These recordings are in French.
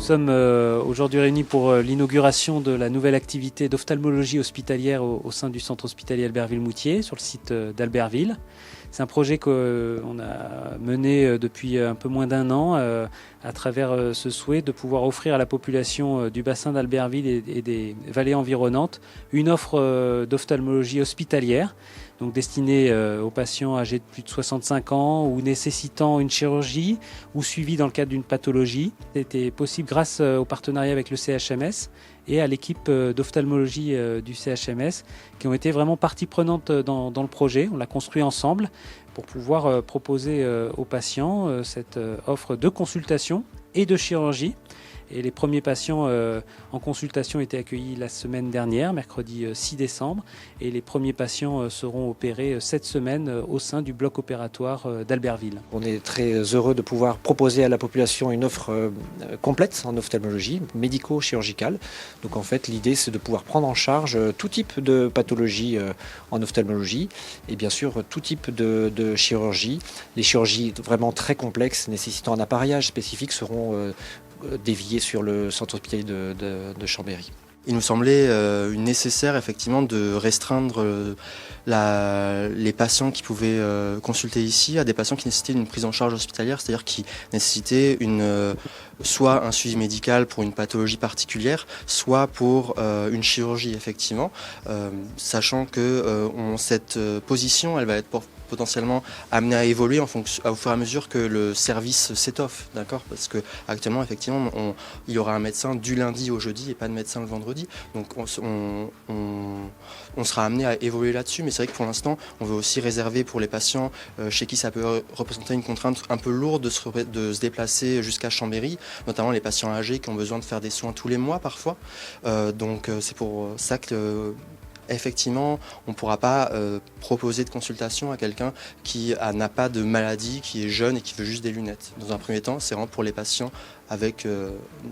sommes aujourd'hui réunis pour l'inauguration de la nouvelle activité d'ophtalmologie hospitalière au sein du centre hospitalier Albertville-Moutier, sur le site d'Albertville. C'est un projet qu'on a mené depuis un peu moins d'un an à travers ce souhait de pouvoir offrir à la population du bassin d'Albertville et des vallées environnantes une offre d'ophtalmologie hospitalière, donc destinée aux patients âgés de plus de 65 ans ou nécessitant une chirurgie ou suivis dans le cadre d'une pathologie. C'était possible grâce au partenariat avec le CHMS et à l'équipe d'ophtalmologie du CHMS qui ont été vraiment partie prenante dans le projet. On l'a construit ensemble pour pouvoir proposer aux patients cette offre de consultation et de chirurgie. Et les premiers patients en consultation étaient accueillis la semaine dernière, mercredi 6 décembre. Et les premiers patients seront opérés cette semaine au sein du bloc opératoire d'Albertville. On est très heureux de pouvoir proposer à la population une offre complète en ophtalmologie, médico-chirurgicale. Donc en fait, l'idée c'est de pouvoir prendre en charge tout type de pathologie en ophtalmologie et bien sûr tout type de chirurgie. Les chirurgies vraiment très complexes nécessitant un appareillage spécifique seront déviées sur le centre hospitalier de Chambéry. Il nous semblait nécessaire effectivement de restreindre les patients qui pouvaient consulter ici à des patients qui nécessitaient une prise en charge hospitalière, c'est-à-dire qui nécessitaient soit un suivi médical pour une pathologie particulière, soit pour une chirurgie effectivement, sachant que cette position elle va être potentiellement amenée à évoluer au fur et à mesure que le service s'étoffe, d'accord ? Parce que actuellement, effectivement, il y aura un médecin du lundi au jeudi et pas de médecin le vendredi. Donc on sera amené à évoluer là-dessus, mais c'est vrai que pour l'instant, on veut aussi réserver pour les patients chez qui ça peut représenter une contrainte un peu lourde de se déplacer jusqu'à Chambéry, notamment les patients âgés qui ont besoin de faire des soins tous les mois parfois. Donc c'est pour ça que effectivement, on ne pourra pas proposer de consultation à quelqu'un qui n'a pas de maladie, qui est jeune et qui veut juste des lunettes. Dans un premier temps, c'est vraiment pour les patients avec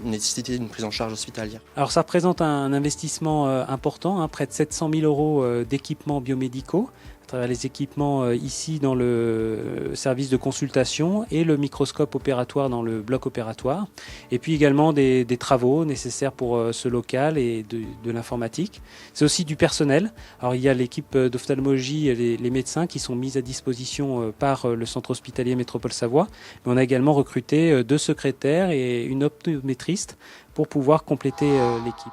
nécessité d'une prise en charge hospitalière. Alors ça représente un investissement important, près de 700 000 euros d'équipements biomédicaux, à travers les équipements ici dans le service de consultation et le microscope opératoire dans le bloc opératoire. Et puis également des travaux nécessaires pour ce local et de l'informatique. C'est aussi du personnel. Alors il y a l'équipe d'ophtalmologie et les médecins qui sont mis à disposition par le centre hospitalier Métropole Savoie. Mais on a également recruté 2 secrétaires et une optométriste pour pouvoir compléter l'équipe.